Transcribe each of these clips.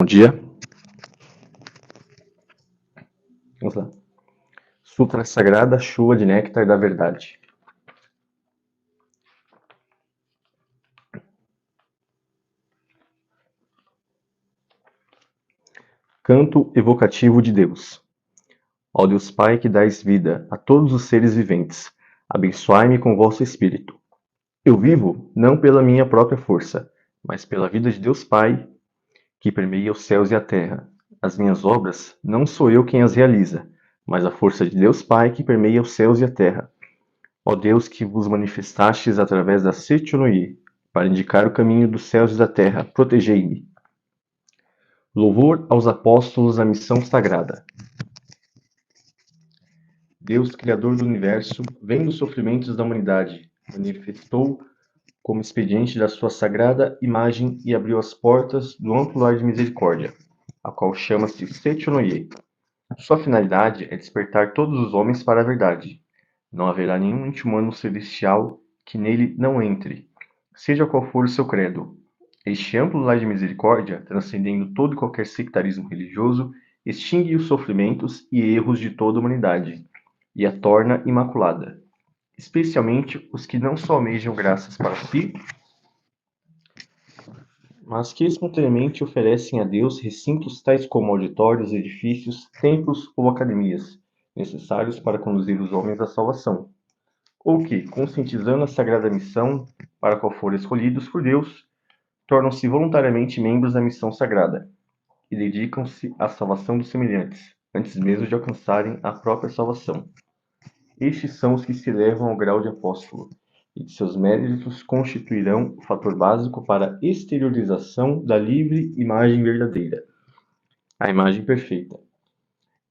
dia. Vamos lá. Sutra Sagrada, Chuva de Néctar da Verdade. Canto evocativo de Deus. Ó Deus Pai que dais vida a todos os seres viventes, abençoai-me com vosso Espírito. Eu vivo não pela minha própria força, mas pela vida de Deus Pai, que permeia os céus e a terra. As minhas obras não sou eu quem as realiza, mas a força de Deus Pai que permeia os céus e a terra. Ó Deus que vos manifestastes através da Setionoye, para indicar o caminho dos céus e da terra, protegei-me. Louvor aos apóstolos da missão sagrada. Deus, Criador do Universo, vendo os sofrimentos da humanidade, manifestou como expediente da sua sagrada imagem e abriu as portas do amplo lar de misericórdia, a qual chama-se Setionoye. Sua finalidade é despertar todos os homens para a verdade. Não haverá nenhum ente humano celestial que nele não entre, seja qual for o seu credo. Este amplo lar de misericórdia, transcendendo todo e qualquer sectarismo religioso, extingue os sofrimentos e erros de toda a humanidade e a torna imaculada, especialmente os que não só almejam graças para si, mas que espontaneamente oferecem a Deus recintos tais como auditórios, edifícios, templos ou academias, necessários para conduzir os homens à salvação, ou que, conscientizando a sagrada missão para a qual foram escolhidos por Deus, tornam-se voluntariamente membros da missão sagrada e dedicam-se à salvação dos semelhantes, antes mesmo de alcançarem a própria salvação. Estes são os que se elevam ao grau de apóstolo, e de seus méritos constituirão o fator básico para a exteriorização da livre imagem verdadeira, a imagem perfeita.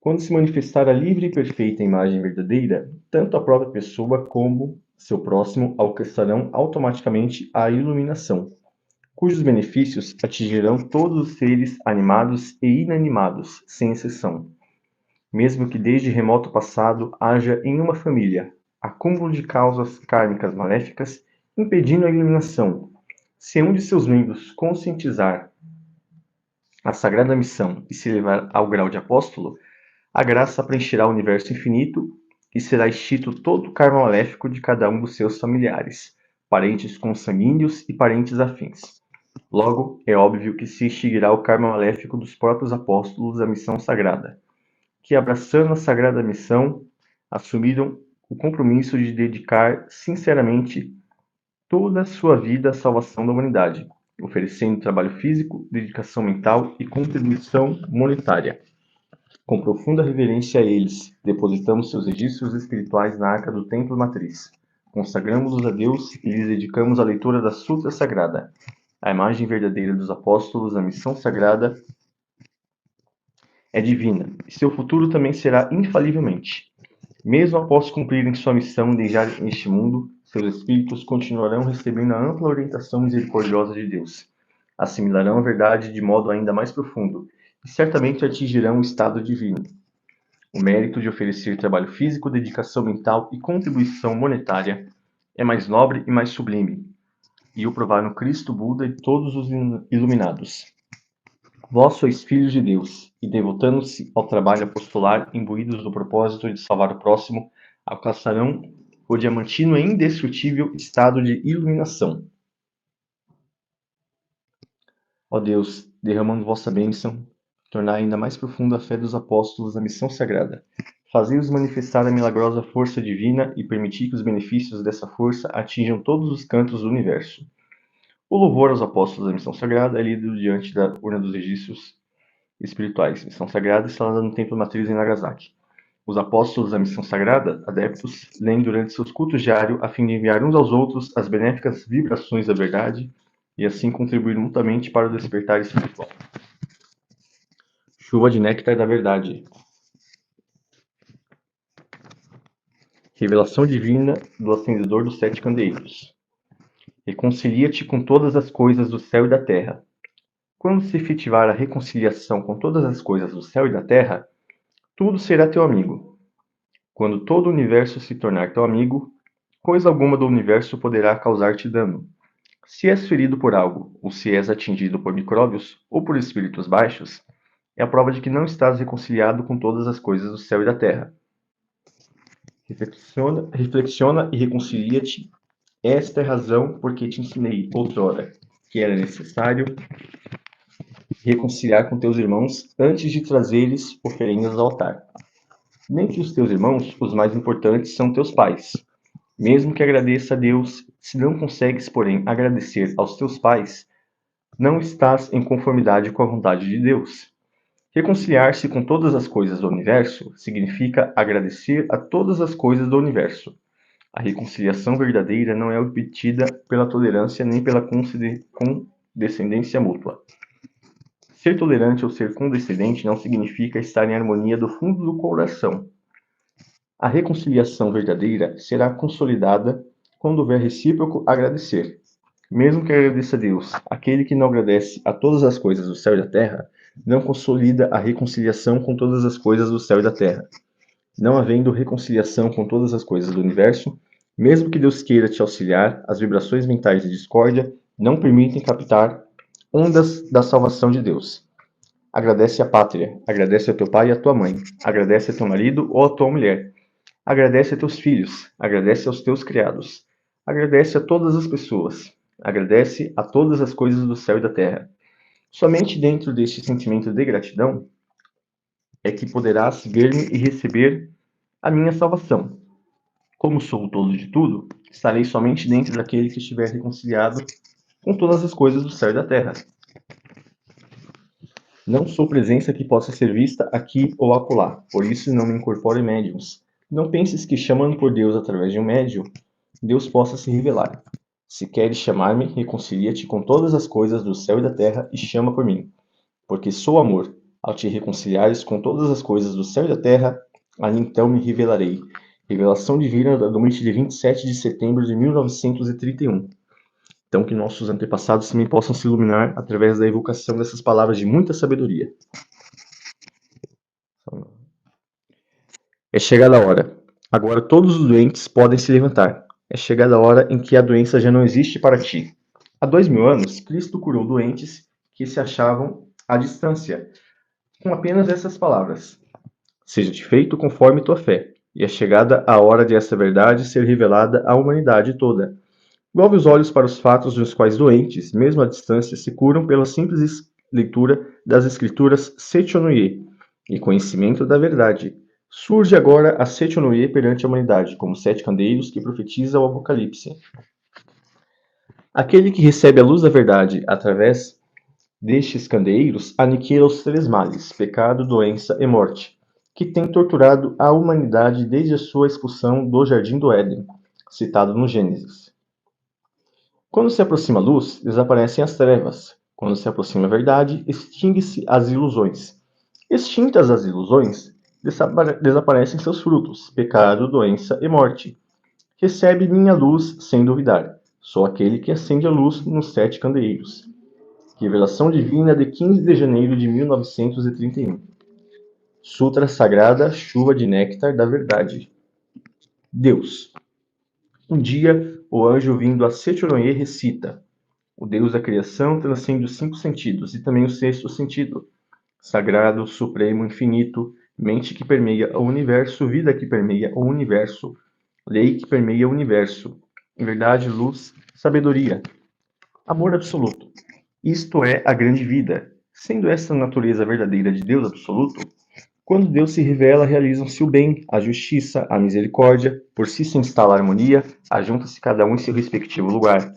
Quando se manifestar a livre e perfeita imagem verdadeira, tanto a própria pessoa como seu próximo alcançarão automaticamente a iluminação, cujos benefícios atingirão todos os seres animados e inanimados, sem exceção. Mesmo que desde remoto passado haja em uma família acúmulo de causas kármicas maléficas impedindo a iluminação, se um de seus membros conscientizar a sagrada missão e se elevar ao grau de apóstolo, a graça preencherá o universo infinito e será extinto todo o karma maléfico de cada um dos seus familiares, parentes consanguíneos e parentes afins. Logo, é óbvio que se extinguirá o karma maléfico dos próprios apóstolos da missão sagrada, que, abraçando a sagrada missão, assumiram o compromisso de dedicar sinceramente toda a sua vida à salvação da humanidade, oferecendo trabalho físico, dedicação mental e contribuição monetária. Com profunda reverência a eles, depositamos seus registros espirituais na arca do Templo Matriz. Consagramos-los a Deus e lhes dedicamos a leitura da Sutra Sagrada, a imagem verdadeira dos apóstolos da missão sagrada é divina, e seu futuro também será infalivelmente. Mesmo após cumprirem sua missão e deixarem este mundo, seus espíritos continuarão recebendo a ampla orientação misericordiosa de Deus. Assimilarão a verdade de modo ainda mais profundo e certamente atingirão o estado divino. O mérito de oferecer trabalho físico, dedicação mental e contribuição monetária é mais nobre e mais sublime, e o provaram Cristo, Buda e todos os iluminados. Vós sois filhos de Deus, e devotando-se ao trabalho apostolar, imbuídos do propósito de salvar o próximo, alcançarão o diamantino e indestrutível estado de iluminação. Ó Deus, derramando vossa bênção, tornai ainda mais profunda a fé dos apóstolos da missão sagrada. Fazei-os manifestar a milagrosa força divina e permitir que os benefícios dessa força atinjam todos os cantos do universo. O louvor aos apóstolos da missão sagrada é lido diante da urna dos registros espirituais, missão sagrada instalada no Templo Matriz em Nagasaki. Os apóstolos da missão sagrada, adeptos, leem durante seus cultos diários a fim de enviar uns aos outros as benéficas vibrações da verdade e assim contribuir mutuamente para o despertar espiritual. Chuva de néctar da verdade. Revelação divina do acendedor dos sete candeeiros. Reconcilia-te com todas as coisas do céu e da terra. Quando se efetivar a reconciliação com todas as coisas do céu e da terra, tudo será teu amigo. Quando todo o universo se tornar teu amigo, coisa alguma do universo poderá causar-te dano. Se és ferido por algo, ou se és atingido por micróbios ou por espíritos baixos, é a prova de que não estás reconciliado com todas as coisas do céu e da terra. Reflexiona e reconcilia-te. Esta é a razão por que te ensinei outrora que era necessário reconciliar com teus irmãos antes de trazer-lhes oferendas ao altar. Dentre os teus irmãos, os mais importantes são teus pais. Mesmo que agradeça a Deus, se não consegues, porém, agradecer aos teus pais, não estás em conformidade com a vontade de Deus. Reconciliar-se com todas as coisas do universo significa agradecer a todas as coisas do universo. A reconciliação verdadeira não é obtida pela tolerância nem pela condescendência mútua. Ser tolerante ou ser condescendente não significa estar em harmonia do fundo do coração. A reconciliação verdadeira será consolidada quando houver recíproco agradecer. Mesmo que agradeça a Deus, aquele que não agradece a todas as coisas do céu e da terra, não consolida a reconciliação com todas as coisas do céu e da terra. Não havendo reconciliação com todas as coisas do universo, mesmo que Deus queira te auxiliar, as vibrações mentais de discórdia não permitem captar ondas da salvação de Deus. Agradece a pátria, agradece a teu pai e a tua mãe, agradece a teu marido ou a tua mulher, agradece a teus filhos, agradece aos teus criados, agradece a todas as pessoas, agradece a todas as coisas do céu e da terra. Somente dentro deste sentimento de gratidão é que poderás ver-me e receber a minha salvação. Como sou o todo de tudo, estarei somente dentro daquele que estiver reconciliado com todas as coisas do céu e da terra. Não sou presença que possa ser vista aqui ou acolá, por isso não me incorporo em médiuns. Não penses que, chamando por Deus através de um médium, Deus possa se revelar. Se queres chamar-me, reconcilia-te com todas as coisas do céu e da terra e chama por mim. Porque sou amor. Ao te reconciliares com todas as coisas do céu e da terra, ali então me revelarei. Revelação divina da noite de 27 de setembro de 1931. Então, que nossos antepassados também possam se iluminar através da evocação dessas palavras de muita sabedoria. É chegada a hora. Agora todos os doentes podem se levantar. É chegada a hora em que a doença já não existe para ti. Há 2000 anos, Cristo curou doentes que se achavam à distância, com apenas essas palavras: seja-te feito conforme tua fé. E é chegada a hora de essa verdade ser revelada à humanidade toda. Volve os olhos para os fatos nos quais doentes, mesmo à distância, se curam pela simples leitura das escrituras Sechonoye e conhecimento da verdade. Surge agora a Sechonoye perante a humanidade, como 7 candeeiros que profetiza o Apocalipse. Aquele que recebe a luz da verdade através destes candeeiros aniquila os 3 males, pecado, doença e morte, que têm torturado a humanidade desde a sua expulsão do Jardim do Éden, citado no Gênesis. Quando se aproxima a luz, desaparecem as trevas. Quando se aproxima a verdade, extingue-se as ilusões. Extintas as ilusões, desaparecem seus frutos, pecado, doença e morte. Recebe minha luz sem duvidar. Sou aquele que acende a luz nos 7 candeeiros. Revelação Divina de 15 de janeiro de 1931. Sutra Sagrada, Chuva de Néctar da Verdade. Deus. Um dia, o anjo vindo a Sechonoye recita: o Deus da criação transcende os 5 sentidos e também o 6º sentido. Sagrado, supremo, infinito, mente que permeia o universo, vida que permeia o universo, lei que permeia o universo, verdade, luz, sabedoria, amor absoluto. Isto é a grande vida. Sendo esta a natureza verdadeira de Deus absoluto, quando Deus se revela, realizam-se o bem, a justiça, a misericórdia, por si se instala a harmonia, ajunta-se cada um em seu respectivo lugar.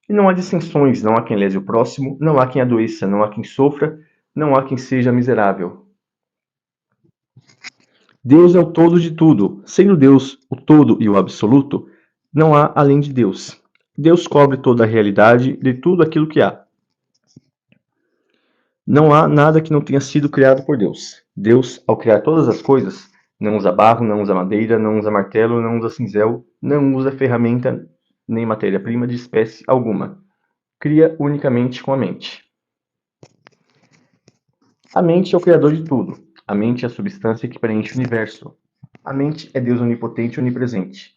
E não há dissensões, não há quem lese o próximo, não há quem adoeça, não há quem sofra, não há quem seja miserável. Deus é o todo de tudo. Sendo Deus o todo e o absoluto, não há além de Deus. Deus cobre toda a realidade de tudo aquilo que há. Não há nada que não tenha sido criado por Deus. Deus, ao criar todas as coisas, não usa barro, não usa madeira, não usa martelo, não usa cinzel, não usa ferramenta nem matéria-prima de espécie alguma. Cria unicamente com a mente. A mente é o criador de tudo. A mente é a substância que preenche o universo. A mente é Deus onipotente e onipresente.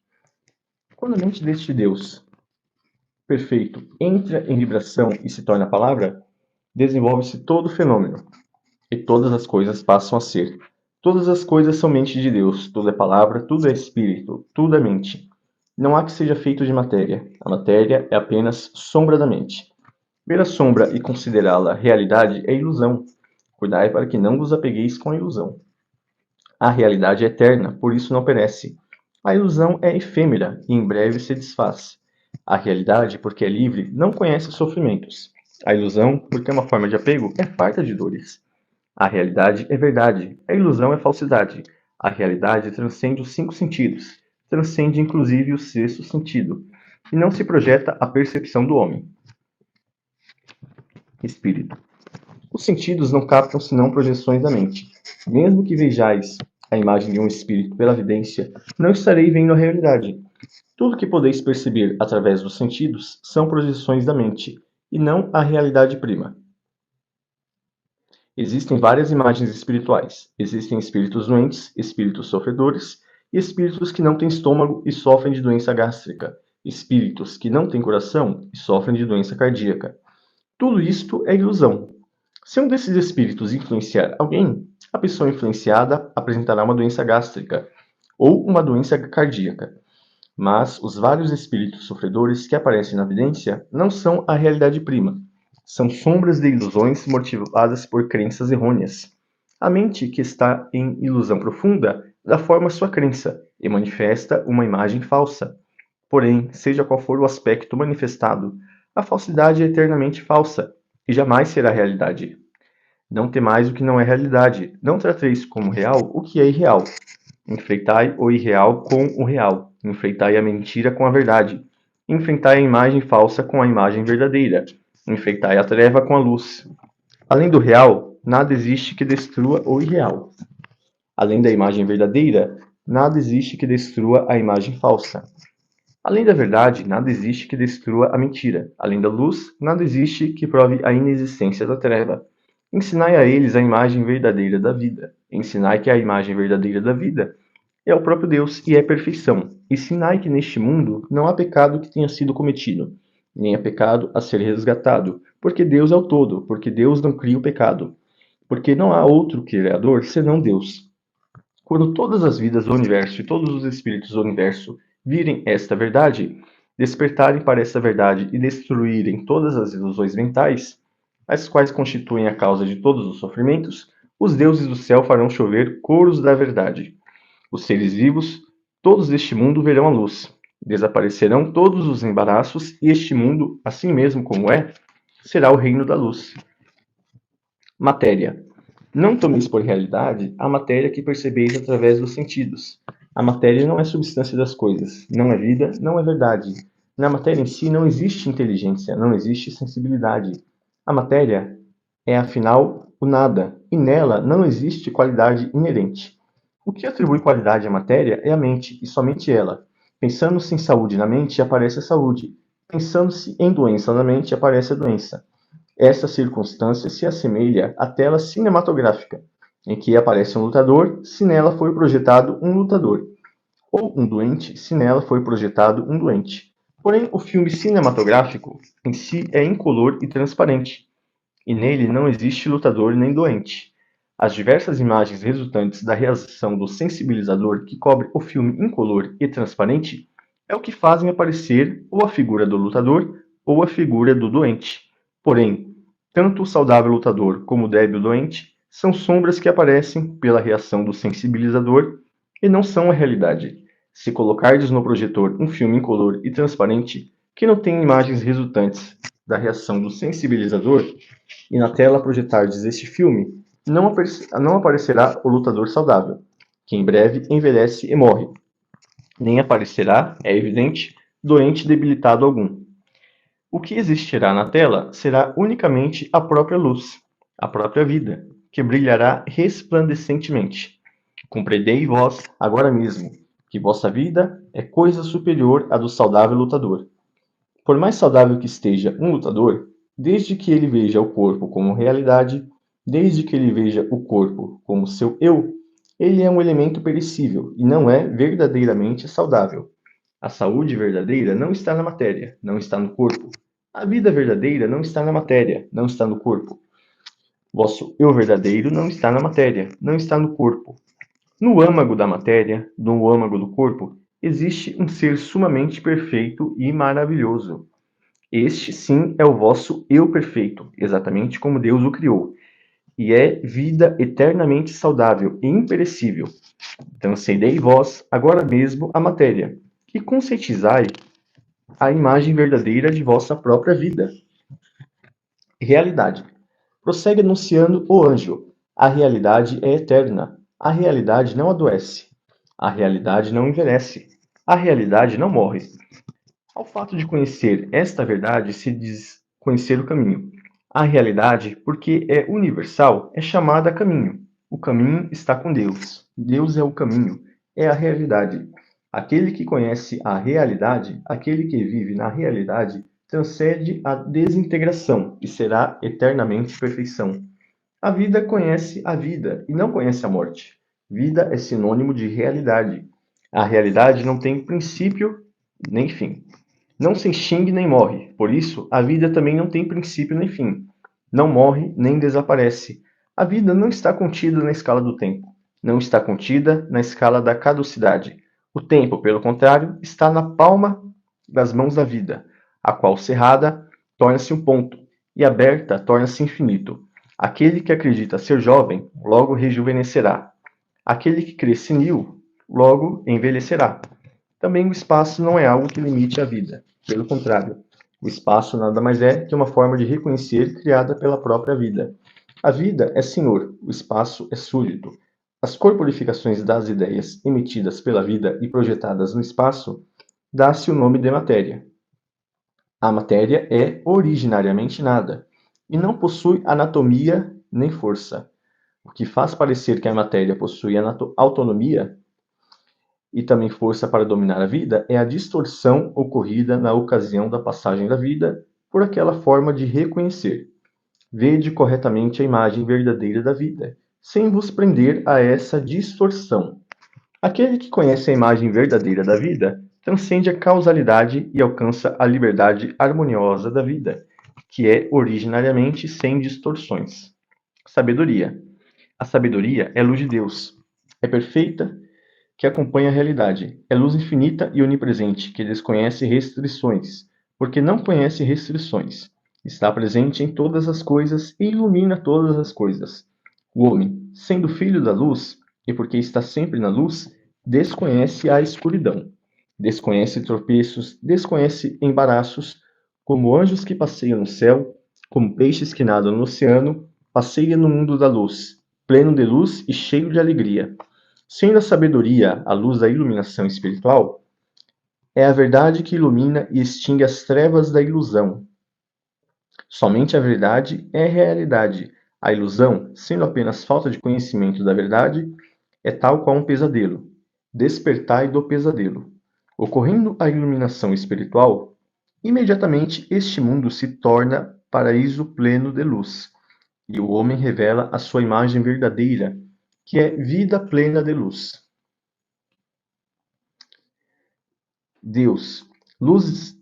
Quando a mente deste Deus perfeito entra em vibração e se torna palavra, desenvolve-se todo o fenômeno, e todas as coisas passam a ser. Todas as coisas são mente de Deus, tudo é palavra, tudo é espírito, tudo é mente. Não há que seja feito de matéria. A matéria é apenas sombra da mente. Ver a sombra e considerá-la realidade é ilusão. Cuidai para que não vos apegueis com a ilusão. A realidade é eterna, por isso não perece. A ilusão é efêmera e em breve se desfaz. A realidade, porque é livre, não conhece sofrimentos. A ilusão, porque é uma forma de apego, é farta de dores. A realidade é verdade, a ilusão é falsidade. A realidade transcende os 5 sentidos, transcende inclusive o 6º sentido, e não se projeta à percepção do homem. Espírito. Os sentidos não captam senão projeções da mente. Mesmo que vejais a imagem de um espírito pela vidência, não estarei vendo a realidade. Tudo que podeis perceber através dos sentidos são projeções da mente, e não a realidade prima. Existem várias imagens espirituais. Existem espíritos doentes, espíritos sofredores e espíritos que não têm estômago e sofrem de doença gástrica, espíritos que não têm coração e sofrem de doença cardíaca. Tudo isto é ilusão. Se um desses espíritos influenciar alguém, a pessoa influenciada apresentará uma doença gástrica ou uma doença cardíaca. Mas os vários espíritos sofredores que aparecem na evidência não são a realidade prima. São sombras de ilusões motivadas por crenças errôneas. A mente que está em ilusão profunda dá forma à sua crença e manifesta uma imagem falsa. Porém, seja qual for o aspecto manifestado, a falsidade é eternamente falsa e jamais será realidade. Não temais o que não é realidade, não trateis como real o que é irreal. Enfrentai o irreal com o real, enfrentai a mentira com a verdade, enfrentai a imagem falsa com a imagem verdadeira, enfrentai a treva com a luz. Além do real, nada existe que destrua o irreal. Além da imagem verdadeira, nada existe que destrua a imagem falsa. Além da verdade, nada existe que destrua a mentira. Além da luz, nada existe que prove a inexistência da treva. Ensinai a eles a imagem verdadeira da vida. Ensinai que a imagem verdadeira da vida é o próprio Deus e é perfeição. Ensinai que neste mundo não há pecado que tenha sido cometido, nem há pecado a ser resgatado, porque Deus é o todo, porque Deus não cria o pecado, porque não há outro Criador senão Deus. Quando todas as vidas do universo e todos os espíritos do universo virem esta verdade, despertarem para esta verdade e destruírem todas as ilusões mentais, as quais constituem a causa de todos os sofrimentos, os deuses do céu farão chover coros da verdade. Os seres vivos, todos deste mundo, verão a luz. Desaparecerão todos os embaraços e este mundo, assim mesmo como é, será o reino da luz. Matéria. Não tomeis por realidade a matéria que percebeis através dos sentidos. A matéria não é substância das coisas, não é vida, não é verdade. Na matéria em si não existe inteligência, não existe sensibilidade. A matéria é, afinal, o nada, e nela não existe qualidade inerente. O que atribui qualidade à matéria é a mente, e somente ela. Pensando-se em saúde na mente, aparece a saúde. Pensando-se em doença na mente, aparece a doença. Essa circunstância se assemelha à tela cinematográfica, em que aparece um lutador se nela foi projetado um lutador, ou um doente se nela foi projetado um doente. Porém, o filme cinematográfico em si é incolor e transparente, e nele não existe lutador nem doente. As diversas imagens resultantes da reação do sensibilizador que cobre o filme incolor e transparente é o que fazem aparecer ou a figura do lutador ou a figura do doente. Porém, tanto o saudável lutador como o débil doente são sombras que aparecem pela reação do sensibilizador e não são a realidade. Se colocardes no projetor um filme incolor e transparente que não tem imagens resultantes da reação do sensibilizador, e na tela projetardes este filme, não aparecerá o lutador saudável, que em breve envelhece e morre. Nem aparecerá, é evidente, doente debilitado algum. O que existirá na tela será unicamente a própria luz, a própria vida, que brilhará resplandecentemente. Compreendei vós, agora mesmo, que vossa vida é coisa superior à do saudável lutador. Por mais saudável que esteja um lutador, desde que ele veja o corpo como realidade, desde que ele veja o corpo como seu eu, ele é um elemento perecível e não é verdadeiramente saudável. A saúde verdadeira não está na matéria, não está no corpo. A vida verdadeira não está na matéria, não está no corpo. Vosso eu verdadeiro não está na matéria, não está no corpo. No âmago da matéria, no âmago do corpo, existe um ser sumamente perfeito e maravilhoso. Este, sim, é o vosso eu perfeito, exatamente como Deus o criou, e é vida eternamente saudável e imperecível. Transcendei vós, agora mesmo, a matéria, e conscientizai a imagem verdadeira de vossa própria vida. Realidade. Prossegue anunciando o anjo. A realidade é eterna. A realidade não adoece. A realidade não envelhece. A realidade não morre. Ao fato de conhecer esta verdade se diz conhecer o caminho. A realidade, porque é universal, é chamada caminho. O caminho está com Deus. Deus é o caminho, é a realidade. Aquele que conhece a realidade, aquele que vive na realidade, transcende a desintegração e será eternamente perfeição. A vida conhece a vida e não conhece a morte. Vida é sinônimo de realidade. A realidade não tem princípio nem fim. Não se extingue nem morre. Por isso, a vida também não tem princípio nem fim. Não morre nem desaparece. A vida não está contida na escala do tempo. Não está contida na escala da caducidade. O tempo, pelo contrário, está na palma das mãos da vida, a qual cerrada torna-se um ponto e aberta torna-se infinito. Aquele que acredita ser jovem, logo rejuvenescerá. Aquele que crê senil, logo envelhecerá. Também o espaço não é algo que limite a vida. Pelo contrário, o espaço nada mais é que uma forma de reconhecer criada pela própria vida. A vida é senhor, o espaço é súdito. As corporificações das ideias emitidas pela vida e projetadas no espaço dá-se o nome de matéria. A matéria é originariamente nada e não possui anatomia nem força. O que faz parecer que a matéria possui autonomia e também força para dominar a vida é a distorção ocorrida na ocasião da passagem da vida por aquela forma de reconhecer. Vede corretamente a imagem verdadeira da vida, sem vos prender a essa distorção. Aquele que conhece a imagem verdadeira da vida transcende a causalidade e alcança a liberdade harmoniosa da vida, que é originariamente sem distorções. Sabedoria. A sabedoria é luz de Deus. É perfeita, que acompanha a realidade. É luz infinita e onipresente, que desconhece restrições, porque não conhece restrições. Está presente em todas as coisas e ilumina todas as coisas. O homem, sendo filho da luz, e porque está sempre na luz, desconhece a escuridão. Desconhece tropeços, desconhece embaraços, como anjos que passeiam no céu, como peixes que nadam no oceano, passeia no mundo da luz, pleno de luz e cheio de alegria. Sendo a sabedoria a luz da iluminação espiritual, é a verdade que ilumina e extingue as trevas da ilusão. Somente a verdade é realidade. A ilusão, sendo apenas falta de conhecimento da verdade, é tal qual um pesadelo. Despertai do pesadelo. Ocorrendo a iluminação espiritual, imediatamente este mundo se torna paraíso pleno de luz, e o homem revela a sua imagem verdadeira, que é vida plena de luz. Deus, luz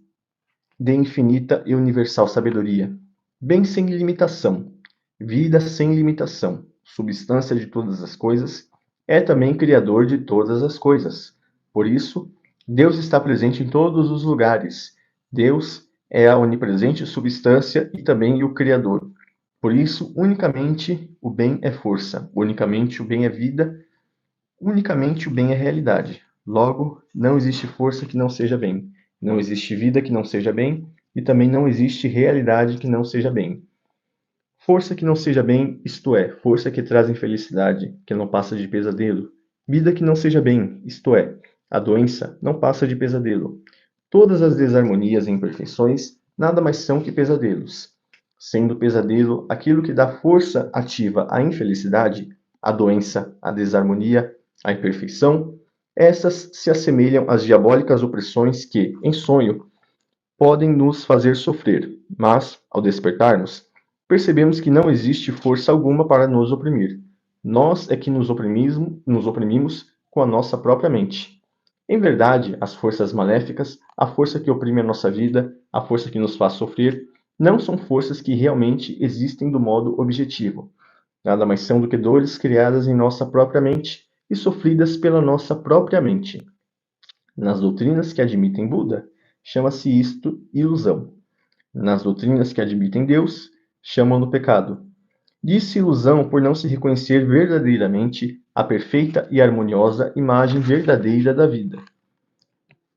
de infinita e universal sabedoria, bem sem limitação, vida sem limitação, substância de todas as coisas, é também criador de todas as coisas. Por isso, Deus está presente em todos os lugares. Deus é a onipresente substância e também o Criador. Por isso, unicamente o bem é força, unicamente o bem é vida, unicamente o bem é realidade. Logo, não existe força que não seja bem, não existe vida que não seja bem, e também não existe realidade que não seja bem. Força que não seja bem, isto é, força que traz infelicidade, que não passa de pesadelo. Vida que não seja bem, isto é, a doença não passa de pesadelo. Todas as desarmonias e imperfeições nada mais são que pesadelos. Sendo pesadelo aquilo que dá força ativa à infelicidade, a doença, a desarmonia, a imperfeição, essas se assemelham às diabólicas opressões que, em sonho, podem nos fazer sofrer, mas, ao despertarmos, percebemos que não existe força alguma para nos oprimir. Nós é que nos oprimimos com a nossa própria mente. Em verdade, as forças maléficas, a força que oprime a nossa vida, a força que nos faz sofrer, não são forças que realmente existem do modo objetivo. Nada mais são do que dores criadas em nossa própria mente e sofridas pela nossa própria mente. Nas doutrinas que admitem Buda, chama-se isto ilusão. Nas doutrinas que admitem Deus, chamam-no pecado. Diz-se ilusão por não se reconhecer verdadeiramente a perfeita e harmoniosa imagem verdadeira da vida.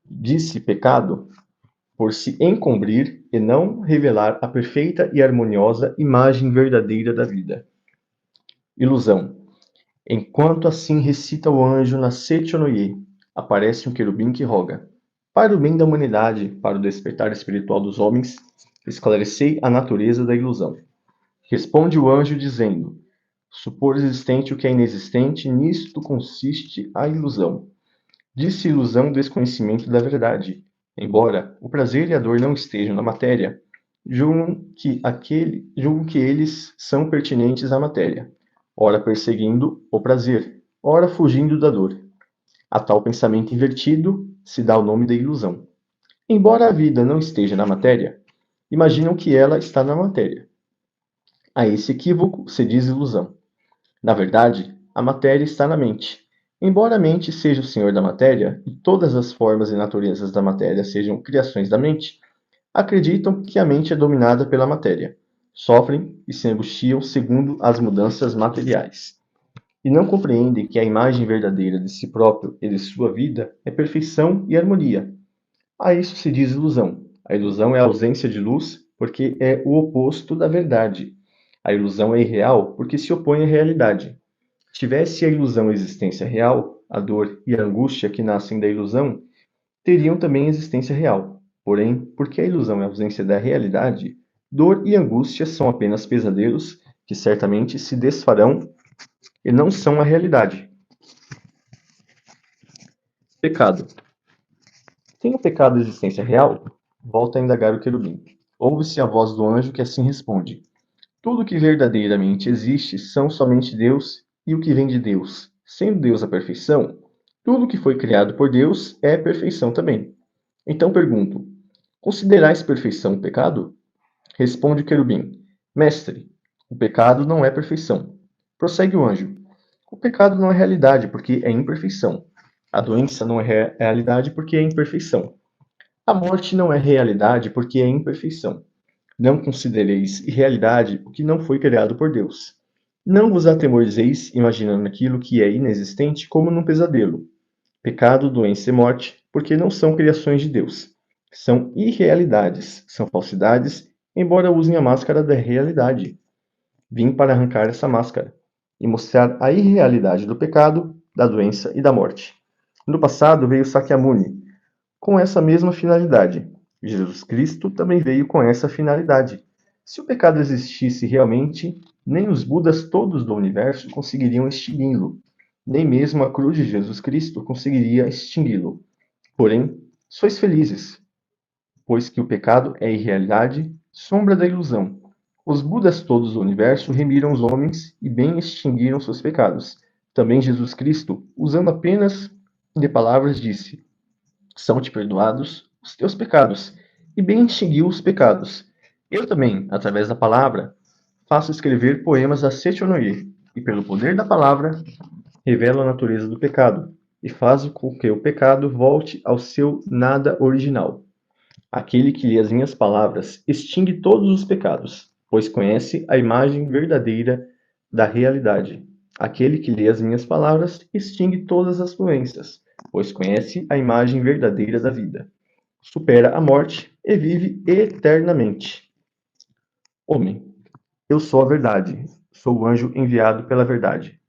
Diz-se pecado por se encobrir e não revelar a perfeita e harmoniosa imagem verdadeira da vida. Ilusão. Enquanto assim recita o anjo na Sechonoye, aparece um querubim que roga: para o bem da humanidade, para o despertar espiritual dos homens, esclarecei a natureza da ilusão. Responde o anjo dizendo: supor existente o que é inexistente, nisto consiste a ilusão. Disse ilusão desconhecimento da verdade. Embora o prazer e a dor não estejam na matéria, julgam que eles são pertinentes à matéria, ora perseguindo o prazer, ora fugindo da dor. A tal pensamento invertido se dá o nome de ilusão. Embora a vida não esteja na matéria, imaginam que ela está na matéria. A esse equívoco se diz ilusão. Na verdade, a matéria está na mente. Embora a mente seja o senhor da matéria e todas as formas e naturezas da matéria sejam criações da mente, acreditam que a mente é dominada pela matéria. Sofrem e se angustiam segundo as mudanças materiais. E não compreendem que a imagem verdadeira de si próprio e de sua vida é perfeição e harmonia. A isso se diz ilusão. A ilusão é a ausência de luz, porque é o oposto da verdade. A ilusão é irreal porque se opõe à realidade. Tivesse a ilusão existência real, a dor e a angústia que nascem da ilusão teriam também existência real. Porém, porque a ilusão é a ausência da realidade, dor e angústia são apenas pesadelos que certamente se desfarão e não são a realidade. Pecado. Tem o pecado existência real? Volta a indagar o querubim. Ouve-se a voz do anjo que assim responde: tudo que verdadeiramente existe são somente Deus e o que vem de Deus. Sendo Deus a perfeição, tudo que foi criado por Deus é perfeição também. Então pergunto: considerais perfeição o pecado? Responde o querubim: mestre, o pecado não é perfeição. Prossegue o anjo: o pecado não é realidade porque é imperfeição. A doença não é realidade porque é imperfeição. A morte não é realidade porque é imperfeição. Não considereis irrealidade o que não foi criado por Deus. Não vos atemorizeis imaginando aquilo que é inexistente como num pesadelo. Pecado, doença e morte, porque não são criações de Deus. São irrealidades, são falsidades, embora usem a máscara da realidade. Vim para arrancar essa máscara e mostrar a irrealidade do pecado, da doença e da morte. No passado veio Sakyamuni com essa mesma finalidade. Jesus Cristo também veio com essa finalidade. Se o pecado existisse realmente, nem os Budas todos do universo conseguiriam extingui-lo. Nem mesmo a cruz de Jesus Cristo conseguiria extingui-lo. Porém, sois felizes, pois que o pecado é irrealidade, sombra da ilusão. Os Budas todos do universo remiram os homens e bem extinguiram seus pecados. Também Jesus Cristo, usando apenas de palavras, disse: são-te perdoados os teus pecados, e bem extinguiu os pecados. Eu também, através da palavra, faço escrever poemas a Sechonoye, e pelo poder da palavra, revelo a natureza do pecado, e faço com que o pecado volte ao seu nada original. Aquele que lê as minhas palavras extingue todos os pecados, pois conhece a imagem verdadeira da realidade. Aquele que lê as minhas palavras extingue todas as doenças, pois conhece a imagem verdadeira da vida. Supera a morte e vive eternamente. Homem, eu sou a verdade, sou o anjo enviado pela verdade.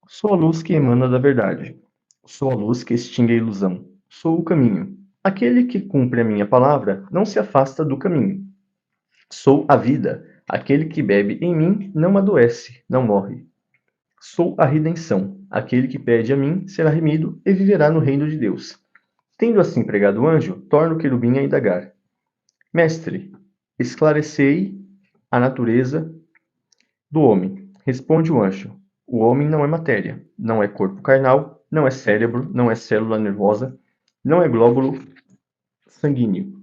Sou a luz que emana da verdade. Sou a luz que extingue a ilusão. Sou o caminho. Aquele que cumpre a minha palavra não se afasta do caminho. Sou a vida. Aquele que bebe em mim não adoece, não morre. Sou a redenção. Aquele que pede a mim será remido e viverá no reino de Deus. Tendo assim pregado o anjo, torna o querubim a indagar: mestre, esclarecei a natureza do homem. Responde o anjo: o homem não é matéria, não é corpo carnal, não é cérebro, não é célula nervosa, não é glóbulo sanguíneo,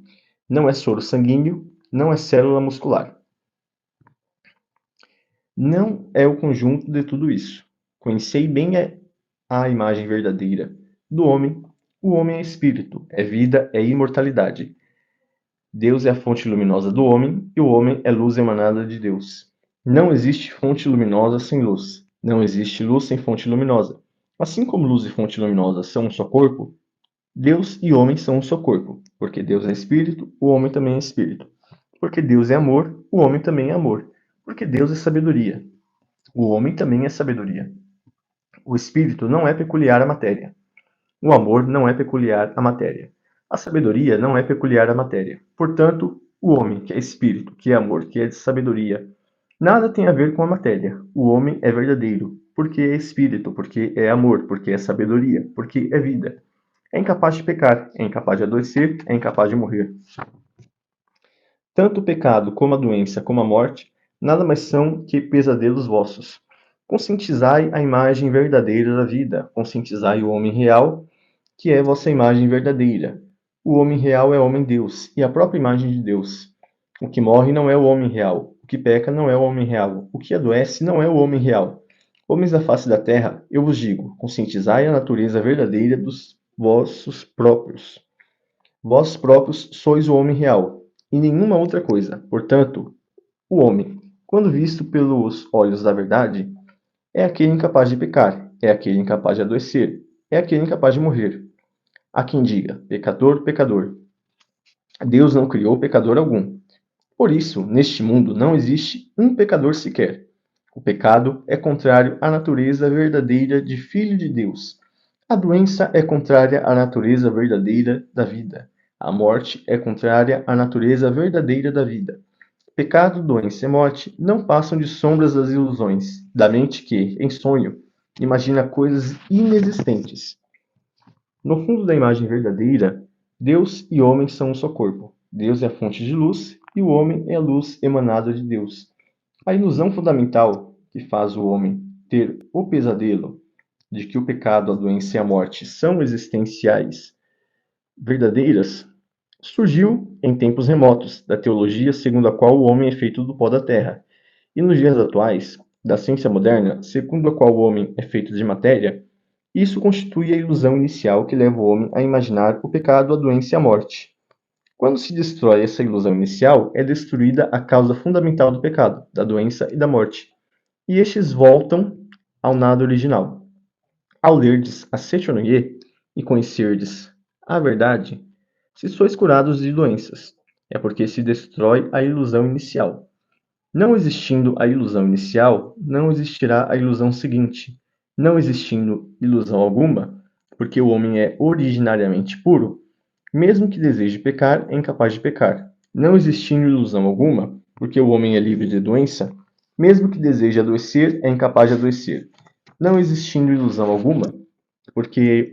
não é soro sanguíneo, não é célula muscular. Não é o conjunto de tudo isso. Conhecei bem a imagem verdadeira do homem. O homem é espírito, é vida, é imortalidade. Deus é a fonte luminosa do homem e o homem é luz emanada de Deus. Não existe fonte luminosa sem luz. Não existe luz sem fonte luminosa. Assim como luz e fonte luminosa são um só corpo, Deus e homem são um só corpo. Porque Deus é espírito, o homem também é espírito. Porque Deus é amor, o homem também é amor. Porque Deus é sabedoria, o homem também é sabedoria. O espírito não é peculiar à matéria. O amor não é peculiar à matéria. A sabedoria não é peculiar à matéria. Portanto, o homem, que é espírito, que é amor, que é sabedoria, nada tem a ver com a matéria. O homem é verdadeiro, porque é espírito, porque é amor, porque é sabedoria, porque é vida. É incapaz de pecar, é incapaz de adoecer, é incapaz de morrer. Tanto o pecado, como a doença, como a morte, nada mais são que pesadelos vossos. Conscientizai a imagem verdadeira da vida, conscientizai o homem real, que é vossa imagem verdadeira. O homem real é homem-Deus, e a própria imagem de Deus. O que morre não é o homem real, o que peca não é o homem real, o que adoece não é o homem real. Homens da face da terra, eu vos digo, conscientizai a natureza verdadeira dos vossos próprios. Vós próprios sois o homem real, e nenhuma outra coisa. Portanto, o homem, quando visto pelos olhos da verdade, é aquele incapaz de pecar, é aquele incapaz de adoecer, é aquele incapaz de morrer. Há quem diga, pecador, pecador. Deus não criou pecador algum. Por isso, neste mundo não existe um pecador sequer. O pecado é contrário à natureza verdadeira de Filho de Deus. A doença é contrária à natureza verdadeira da vida. A morte é contrária à natureza verdadeira da vida. Pecado, doença e morte não passam de sombras das ilusões, da mente que, em sonho, imagina coisas inexistentes. No fundo da imagem verdadeira, Deus e homem são um só corpo. Deus é a fonte de luz e o homem é a luz emanada de Deus. A ilusão fundamental que faz o homem ter o pesadelo de que o pecado, a doença e a morte são existenciais verdadeiras surgiu em tempos remotos da teologia segundo a qual o homem é feito do pó da terra, e nos dias atuais, da ciência moderna, segundo a qual o homem é feito de matéria. Isso constitui a ilusão inicial que leva o homem a imaginar o pecado, a doença e a morte. Quando se destrói essa ilusão inicial, é destruída a causa fundamental do pecado, da doença e da morte, e estes voltam ao nada original. Ao lerdes a Sechonoye e conhecerdes a verdade, se sois curados de doenças, é porque se destrói a ilusão inicial. Não existindo a ilusão inicial, não existirá a ilusão seguinte. Não existindo ilusão alguma, porque o homem é originariamente puro, mesmo que deseje pecar, é incapaz de pecar. Não existindo ilusão alguma, porque o homem é livre de doença, mesmo que deseje adoecer, é incapaz de adoecer. Não existindo ilusão alguma, porque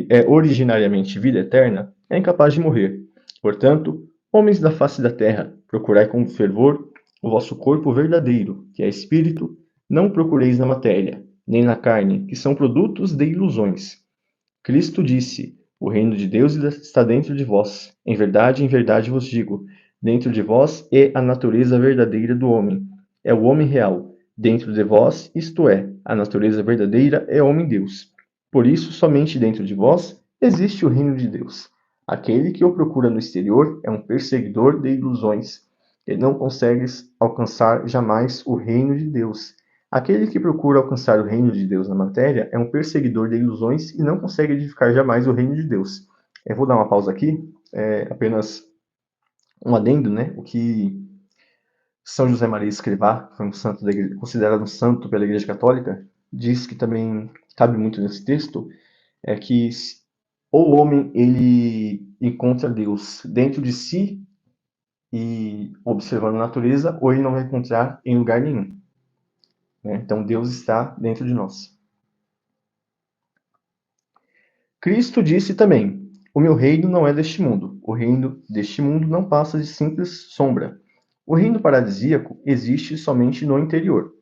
é originariamente vida eterna, é incapaz de morrer. Portanto, homens da face da terra, procurai com fervor o vosso corpo verdadeiro, que é espírito, não procureis na matéria, nem na carne, que são produtos de ilusões. Cristo disse: o reino de Deus está dentro de vós. Em verdade vos digo: dentro de vós é a natureza verdadeira do homem. É o homem real. Dentro de vós, isto é, a natureza verdadeira é homem-deus. Por isso, somente dentro de vós existe o reino de Deus. Aquele que o procura no exterior é um perseguidor de ilusões, e não consegues alcançar jamais o reino de Deus. Aquele que procura alcançar o reino de Deus na matéria é um perseguidor de ilusões e não consegue edificar jamais o reino de Deus. Eu vou dar uma pausa aqui, apenas um adendo, né? O que São José Maria Escrivá, que foi um santo da igreja, considerado um santo pela Igreja Católica, diz que também cabe muito nesse texto, é que o homem ele encontra Deus dentro de si e observando a natureza, ou ele não vai encontrar em lugar nenhum. Né? Então Deus está dentro de nós. Cristo disse também: o meu reino não é deste mundo. O reino deste mundo não passa de simples sombra. O reino paradisíaco existe somente no interior.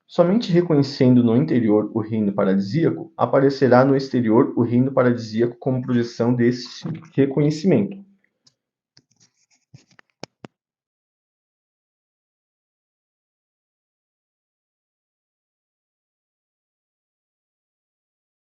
Somente reconhecendo no interior o reino paradisíaco, aparecerá no exterior o reino paradisíaco como projeção desse reconhecimento.